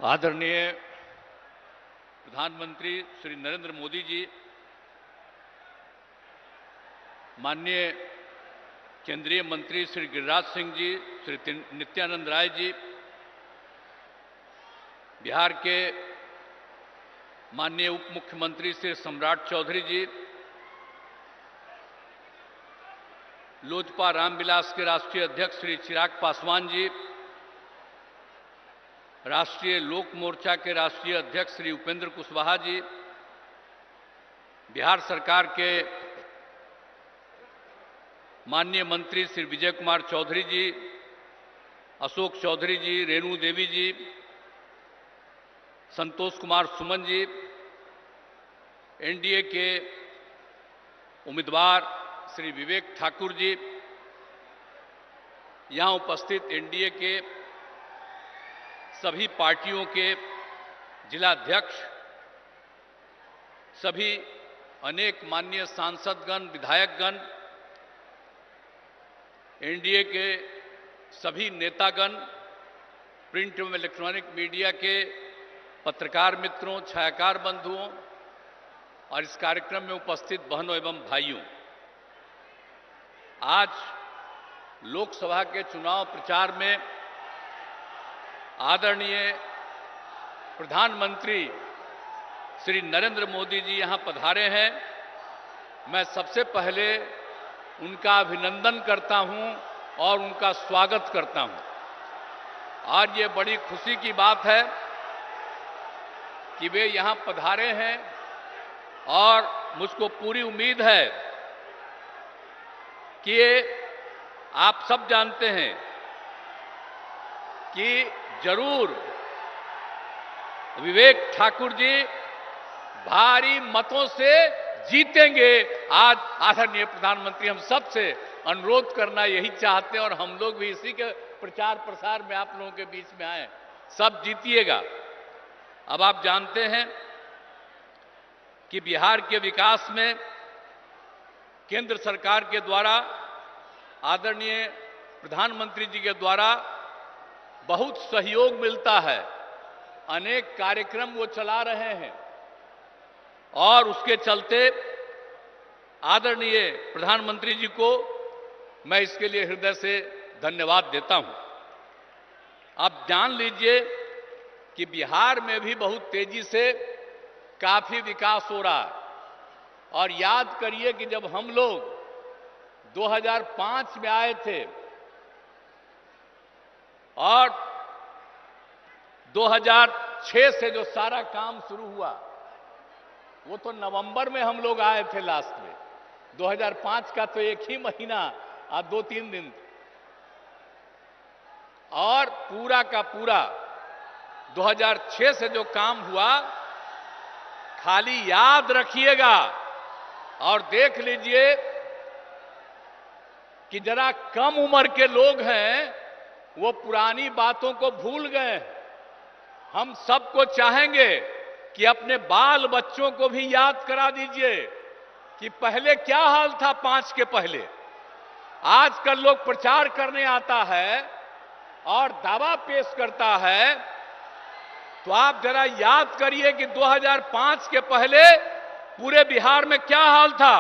आदरणीय प्रधानमंत्री श्री नरेंद्र मोदी जी, माननीय केंद्रीय मंत्री श्री गिरिराज सिंह जी, श्री नित्यानंद राय जी, बिहार के माननीय उप मुख्यमंत्री श्री सम्राट चौधरी जी, लोजपा रामविलास के राष्ट्रीय अध्यक्ष श्री चिराग पासवान जी, राष्ट्रीय लोक मोर्चा के राष्ट्रीय अध्यक्ष श्री उपेंद्र कुशवाहा जी, बिहार सरकार के माननीय मंत्री श्री विजय कुमार चौधरी जी, अशोक चौधरी जी, रेणु देवी जी, संतोष कुमार सुमन जी, एनडीए के उम्मीदवार श्री विवेक ठाकुर जी, यहां उपस्थित एनडीए के सभी पार्टियों के जिलाध्यक्ष, सभी अनेक माननीय सांसदगण, विधायकगण, एनडीए के सभी नेतागण, प्रिंट एवं इलेक्ट्रॉनिक मीडिया के पत्रकार मित्रों, छायाकार बंधुओं और इस कार्यक्रम में उपस्थित बहनों एवं भाइयों, आज लोकसभा के चुनाव प्रचार में आदरणीय प्रधानमंत्री श्री नरेंद्र मोदी जी यहां पधारे हैं। मैं सबसे पहले उनका अभिनंदन करता हूं और उनका स्वागत करता हूं। आज ये बड़ी खुशी की बात है कि वे यहां पधारे हैं और मुझको पूरी उम्मीद है कि आप सब जानते हैं कि जरूर विवेक ठाकुर जी भारी मतों से जीतेंगे। आज आदरणीय प्रधानमंत्री हम सब से अनुरोध करना यही चाहते हैं और हम लोग भी इसी के प्रचार प्रसार में आप लोगों के बीच में आए, सब जीतिएगा। अब आप जानते हैं कि बिहार के विकास में केंद्र सरकार के द्वारा, आदरणीय प्रधानमंत्री जी के द्वारा बहुत सहयोग मिलता है। अनेक कार्यक्रम वो चला रहे हैं और उसके चलते आदरणीय प्रधानमंत्री जी को मैं इसके लिए हृदय से धन्यवाद देता हूं। आप जान लीजिए कि बिहार में भी बहुत तेजी से काफी विकास हो रहा है। और याद करिए कि जब हम लोग 2005 में आए थे और 2006 से जो सारा काम शुरू हुआ, वो तो नवंबर में हम लोग आए थे लास्ट में। 2005 का तो एक ही महीना और 2-3 दिन, और पूरा का पूरा 2006 से जो काम हुआ, खाली याद रखिएगा और देख लीजिए कि जरा कम उम्र के लोग हैं वो पुरानी बातों को भूल गए। हम सबको चाहेंगे कि अपने बाल बच्चों को भी याद करा दीजिए कि पहले क्या हाल था 5 के पहले। आजकल लोग प्रचार करने आता है और दावा पेश करता है, तो आप जरा याद करिए कि 2005 के पहले पूरे बिहार में क्या हाल था।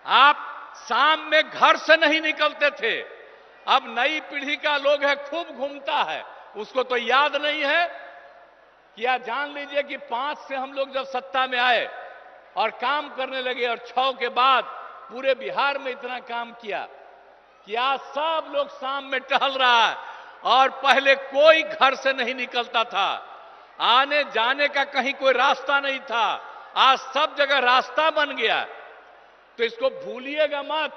आप शाम में घर से नहीं निकलते थे। अब नई पीढ़ी का लोग है, खूब घूमता है, उसको तो याद नहीं है। क्या जान लीजिए कि 5 से हम लोग जब सत्ता में आए और काम करने लगे और 6 के बाद पूरे बिहार में इतना काम किया कि आज सब लोग शाम में टहल रहा है और पहले कोई घर से नहीं निकलता था। आने जाने का कहीं कोई रास्ता नहीं था, आज सब जगह रास्ता बन गया। तो इसको भूलिएगा मत।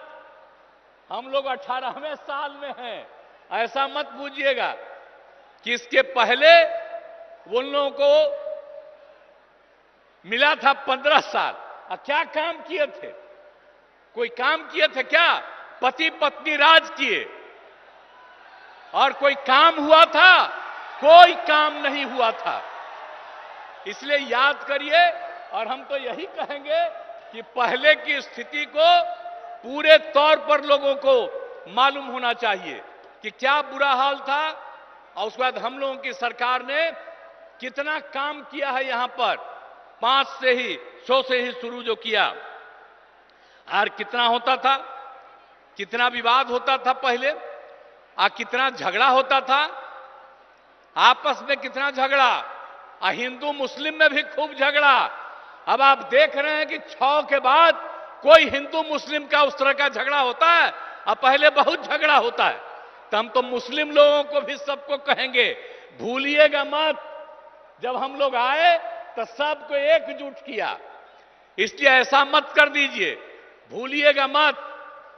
हम लोग 18वें साल में हैं, ऐसा मत बूझिएगा कि इसके पहले उन लोगों को मिला था 15 साल। और क्या काम किए थे? कोई काम किए थे क्या? पति पत्नी राज किए और कोई काम हुआ था? कोई काम नहीं हुआ था। इसलिए याद करिए, और हम तो यही कहेंगे कि पहले की स्थिति को पूरे तौर पर लोगों को मालूम होना चाहिए। कि क्या बुरा हाल था, और उसके बाद हम लोगों की सरकार ने कितना काम किया है यहां पर, 100 से ही शुरू जो किया। और कितना होता था, कितना विवाद होता था पहले, और कितना झगड़ा होता था आपस में, कितना झगड़ा, और हिंदू मुस्लिम में भी खूब झगड़ा। अब आप देख रहे हैं कि 6 के बाद कोई हिंदू मुस्लिम का उस तरह का झगड़ा होता है, और पहले बहुत झगड़ा होता है। तो हम तो मुस्लिम लोगों को भी सबको कहेंगे, भूलिएगा मत, जब हम लोग आए तो सबको एकजुट किया, इसलिए ऐसा मत कर दीजिए, भूलिएगा मत।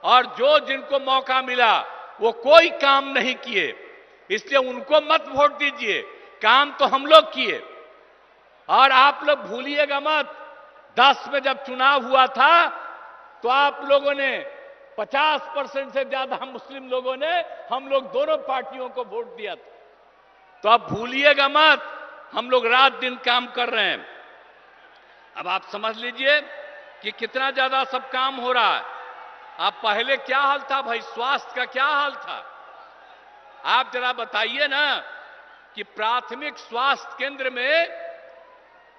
और जो जिनको मौका मिला वो कोई काम नहीं किए, इसलिए उनको मत वोट दीजिए, काम तो हम लोग किए। और आप लोग भूलिएगा मत, 10 में जब चुनाव हुआ था तो आप लोगों ने 50% से ज्यादा मुस्लिम लोगों ने हम लोग दोनों पार्टियों को वोट दिया था। तो आप भूलिएगा मत, हम लोग रात दिन काम कर रहे हैं। अब आप समझ लीजिए कि कितना ज्यादा सब काम हो रहा है। अब पहले क्या हाल था भाई, स्वास्थ्य का क्या हाल था, आप जरा बताइए ना कि प्राथमिक स्वास्थ्य केंद्र में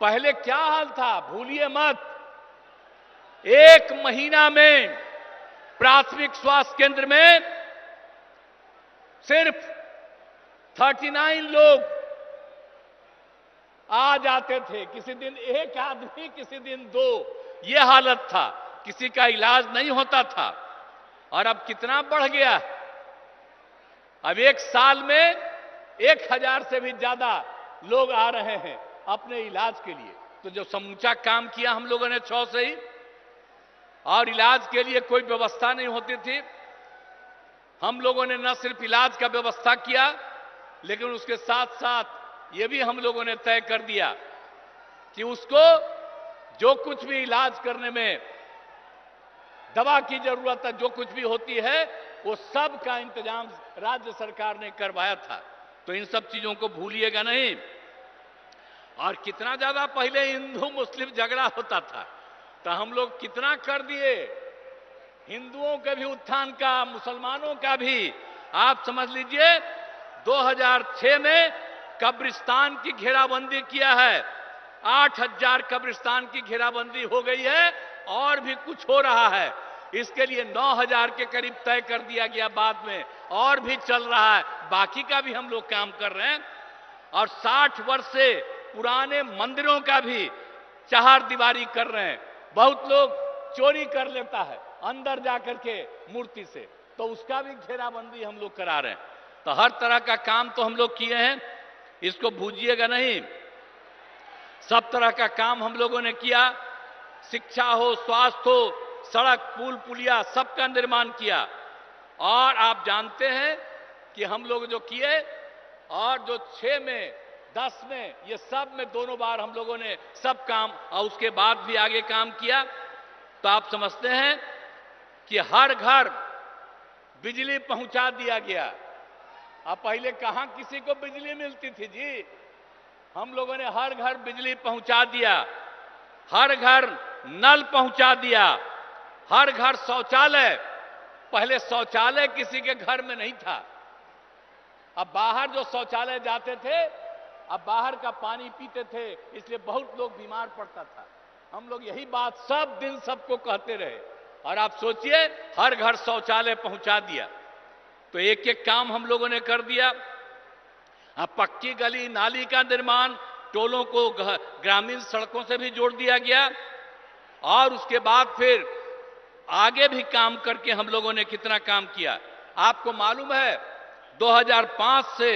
पहले क्या हाल था, भूलिए मत। 1 महीना में प्राथमिक स्वास्थ्य केंद्र में सिर्फ 39 लोग आ जाते थे, किसी दिन 1 आदमी, किसी दिन 2, यह हालत था, किसी का इलाज नहीं होता था। और अब कितना बढ़ गया, अब 1 साल में 1000 से भी ज्यादा लोग आ रहे हैं अपने इलाज के लिए। तो जो समूचा काम किया हम लोगों ने 6 से ही, और इलाज के लिए कोई व्यवस्था नहीं होती थी, हम लोगों ने न सिर्फ इलाज का व्यवस्था किया, लेकिन उसके साथ साथ ये भी हम लोगों ने तय कर दिया कि उसको जो कुछ भी इलाज करने में दवा की जरूरत है, जो कुछ भी होती है, वो सब का इंतजाम राज्य सरकार ने करवाया था। तो इन सब चीजों को भूलिएगा नहीं। और कितना ज्यादा पहले हिंदू मुस्लिम झगड़ा होता था, तो हम लोग कितना कर दिए, हिंदुओं के भी उत्थान का, मुसलमानों का भी। आप समझ लीजिए 2006 में कब्रिस्तान की घेराबंदी किया है, 8000 कब्रिस्तान की घेराबंदी हो गई है, और भी कुछ हो रहा है। इसके लिए 9000 के करीब तय कर दिया गया बाद में, और भी चल रहा है, बाकी का भी हम लोग काम कर रहे हैं। और 60 वर्ष से पुराने मंदिरों का भी चहारदीवारी कर रहे हैं। बहुत लोग चोरी कर लेता है अंदर जाकर के मूर्ति से, तो उसका भी घेराबंदी हम लोग करा रहे हैं। तो हर तरह का काम तो हम लोग किए हैं, इसको भूलिएगा नहीं। सब तरह का काम हम लोगों ने किया, शिक्षा हो, स्वास्थ्य हो, सड़क पुल पुलिया सबका निर्माण किया। और आप जानते हैं कि हम लोग जो किए, और जो 6 में 10 में, ये सब में दोनों बार हम लोगों ने सब काम, और उसके बाद भी आगे काम किया। तो आप समझते हैं कि हर घर बिजली पहुंचा दिया गया। अब पहले कहां किसी को बिजली मिलती थी जी, हम लोगों ने हर घर बिजली पहुंचा दिया, हर घर नल पहुंचा दिया, हर घर शौचालय। पहले शौचालय किसी के घर में नहीं था, अब बाहर जो शौचालय जाते थे, अब बाहर का पानी पीते थे, इसलिए बहुत लोग बीमार पड़ता था। हम लोग यही बात सब दिन सबको कहते रहे, और आप सोचिए हर घर शौचालय पहुंचा दिया। तो एक एक काम हम लोगों ने कर दिया। अब पक्की गली नाली का निर्माण, टोलों को ग्रामीण सड़कों से भी जोड़ दिया गया। और उसके बाद फिर आगे भी काम करके हम लोगों ने कितना काम किया। आपको मालूम है 2005 से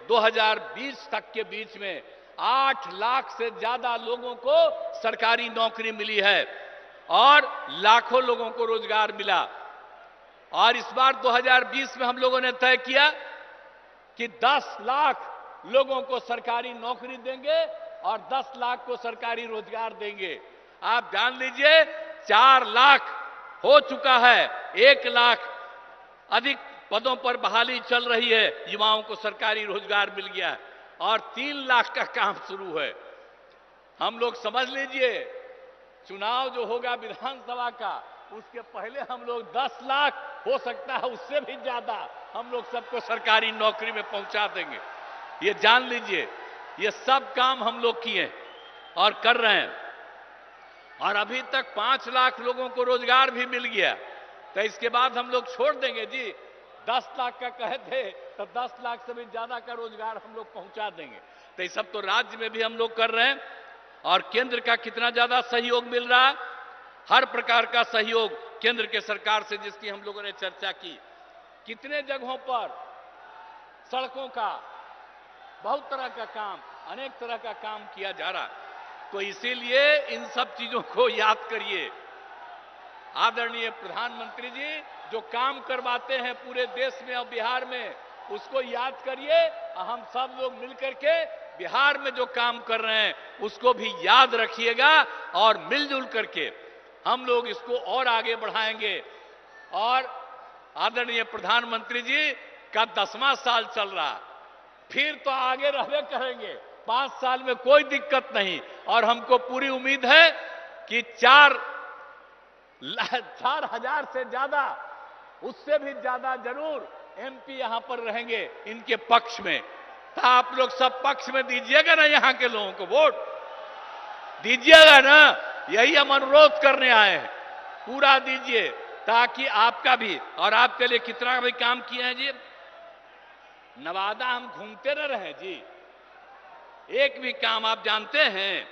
2020 तक के बीच में 8 लाख से ज्यादा लोगों को सरकारी नौकरी मिली है, और लाखों लोगों को रोजगार मिला। और इस बार 2020 में हम लोगों ने तय किया कि 10 लाख लोगों को सरकारी नौकरी देंगे और 10 लाख को सरकारी रोजगार देंगे। आप जान लीजिए 4 लाख हो चुका है, 1 लाख अधिक पदों पर बहाली चल रही है, युवाओं को सरकारी रोजगार मिल गया है, और 3 लाख का काम शुरू है। हम लोग समझ लीजिए चुनाव जो होगा विधानसभा का, उसके पहले हम लोग 10 लाख, हो सकता है उससे भी ज्यादा, हम लोग सबको सरकारी नौकरी में पहुंचा देंगे। ये जान लीजिए, ये सब काम हम लोग किए और कर रहे हैं। और अभी तक 5 लाख लोगों को रोजगार भी मिल गया, तो इसके बाद हम लोग छोड़ देंगे जी। 10 लाख का कहे थे, तो 10 लाख से भी ज्यादा का रोजगार हम लोग पहुंचा देंगे। तो ये सब तो राज्य में भी हम लोग कर रहे हैं। और केंद्र का कितना ज्यादा सहयोग मिल रहा, हर प्रकार का सहयोग केंद्र के सरकार से, जिसकी हम लोगों ने चर्चा की। कितने जगहों पर सड़कों का, बहुत तरह का काम, अनेक तरह का काम किया जा रहा। तो इसीलिए इन सब चीजों को याद करिए। आदरणीय प्रधानमंत्री जी जो काम करवाते हैं पूरे देश में और बिहार में, उसको याद करिए। हम सब लोग मिलकर के बिहार में जो काम कर रहे हैं उसको भी याद रखिएगा, और मिलजुल करके हम लोग इसको और आगे बढ़ाएंगे। और आदरणीय प्रधानमंत्री जी का 10वां साल चल रहा, फिर तो आगे रहने करेंगे। 5 साल में कोई दिक्कत नहीं, और हमको पूरी उम्मीद है कि 4,000 से ज्यादा, उससे भी ज्यादा जरूर एमपी यहां पर रहेंगे इनके पक्ष में। तो आप लोग सब पक्ष में दीजिएगा ना, यहां के लोगों को वोट दीजिएगा ना। यही हम अनुरोध करने आए हैं, पूरा दीजिए, ताकि आपका भी और आपके लिए कितना भी काम किए हैं जी। नवादा हम घूमते न रहे जी, एक भी काम आप जानते हैं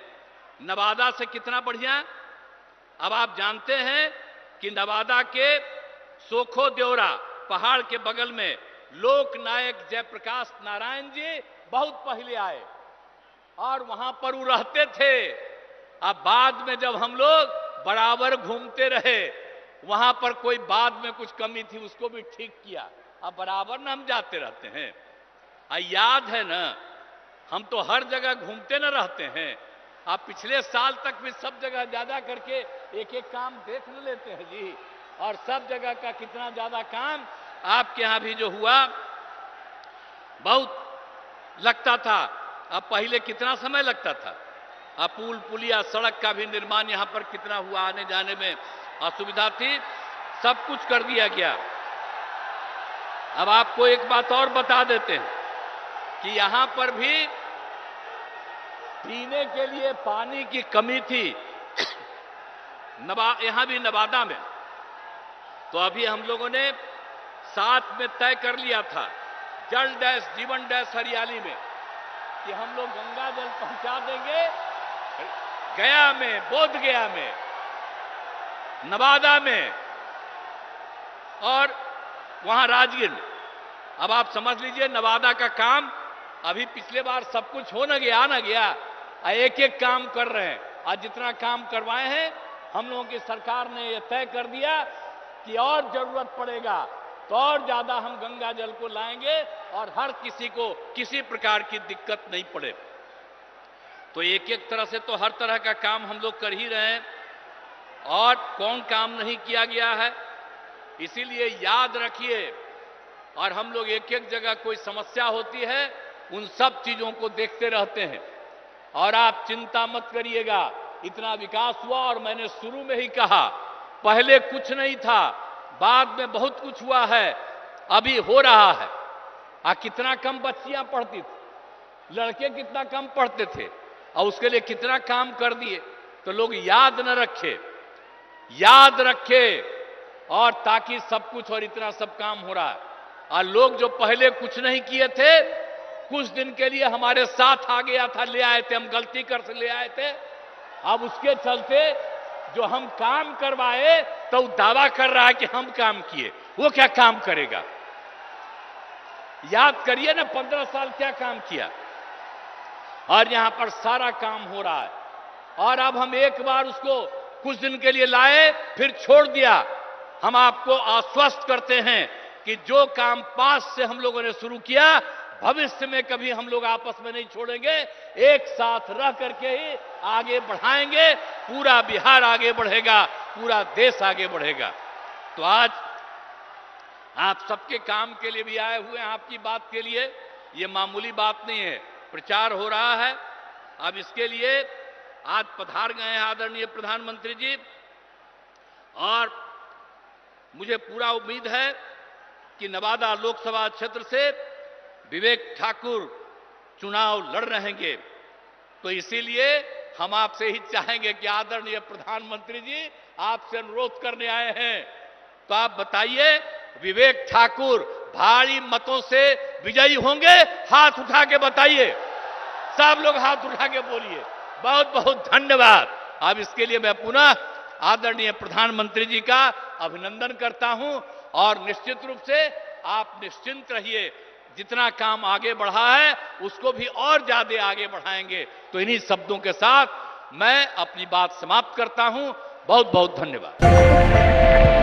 नवादा से कितना बढ़िया। अब आप जानते हैं कि नवादा के सोखो देवरा पहाड़ के बगल में लोक नायक जयप्रकाश नारायण जी बहुत पहले आए और वहां पर वो रहते थे। अब बाद में जब हम लोग बराबर घूमते रहे, वहां पर कोई बाद में कुछ कमी थी उसको भी ठीक किया। अब बराबर ना हम जाते रहते हैं, याद है ना, हम तो हर जगह घूमते न रहते हैं। आप पिछले साल तक भी सब जगह ज्यादा करके एक एक काम देख न लेते हैं जी, और सब जगह का कितना ज्यादा काम आपके यहां भी जो हुआ बहुत लगता था। अब पहले कितना समय लगता था। अब पुल पुलिया सड़क का भी निर्माण यहां पर कितना हुआ, आने जाने में असुविधा थी, सब कुछ कर दिया गया। अब आपको एक बात और बता देते हैं कि यहां पर भी पीने के लिए पानी की कमी थी यहां भी नवादा में। तो अभी हम लोगों ने साथ में तय कर लिया था जल डैश जीवन डैश हरियाली में कि हम लोग गंगा जल पहुंचा देंगे गया में, बोध गया में, नवादा में और वहां राजगीर में। अब आप समझ लीजिए नवादा का काम अभी पिछले बार सब कुछ हो न गया, एक एक काम कर रहे हैं। आज जितना काम करवाए हैं हम लोगों की सरकार ने यह तय कर दिया कि और जरूरत पड़ेगा तो और ज्यादा हम गंगा जल को लाएंगे और हर किसी को किसी प्रकार की दिक्कत नहीं पड़े। तो एक एक तरह से तो हर तरह का काम हम लोग कर ही रहे हैं, और कौन काम नहीं किया गया है। इसीलिए याद रखिए, और हम लोग एक एक जगह कोई समस्या होती है उन सब चीजों को देखते रहते हैं। और आप चिंता मत करिएगा, इतना विकास हुआ, और मैंने शुरू में ही कहा पहले कुछ नहीं था, बाद में बहुत कुछ हुआ है, अभी हो रहा है। कितना कम बच्चियां पढ़ती थी, लड़के कितना कम पढ़ते थे, और उसके लिए कितना काम कर दिए। तो लोग याद न रखे, याद रखे, और ताकि सब कुछ और इतना सब काम हो रहा है। और लोग जो पहले कुछ नहीं किए थे, कुछ दिन के लिए हमारे साथ आ गया था, ले आए थे, हम गलती कर से ले आए थे। अब उसके चलते जो हम काम करवाए तो दावा कर रहा है कि हम काम किए, वो क्या काम करेगा। याद करिए ना 15 साल क्या काम किया, और यहां पर सारा काम हो रहा है। और अब हम एक बार उसको कुछ दिन के लिए लाए फिर छोड़ दिया। हम आपको आश्वस्त करते हैं कि जो काम पास से हम लोगों ने शुरू किया भविष्य में कभी हम लोग आपस में नहीं छोड़ेंगे, एक साथ रह करके ही आगे बढ़ाएंगे। पूरा बिहार आगे बढ़ेगा, पूरा देश आगे बढ़ेगा। तो आज आप सबके काम के लिए भी आए हुए हैं, आपकी बात के लिए। ये मामूली बात नहीं है, प्रचार हो रहा है। अब इसके लिए आज पधार गए हैं आदरणीय प्रधानमंत्री जी, और मुझे पूरा उम्मीद है कि नवादा लोकसभा क्षेत्र से विवेक ठाकुर चुनाव लड़ रहेंगे, तो इसीलिए हम आपसे ही चाहेंगे कि आदरणीय प्रधानमंत्री जी आपसे अनुरोध करने आए हैं, तो आप बताइए विवेक ठाकुर भारी मतों से विजयी होंगे? हाथ उठा के बताइए, सब लोग हाथ उठा के बोलिए। बहुत बहुत धन्यवाद। अब इसके लिए मैं पुनः आदरणीय प्रधानमंत्री जी का अभिनंदन करता हूं और निश्चित रूप से आप निश्चिंत रहिए, जितना काम आगे बढ़ा है उसको भी और ज्यादा आगे बढ़ाएंगे। तो इन्हीं शब्दों के साथ मैं अपनी बात समाप्त करता हूं। बहुत बहुत धन्यवाद।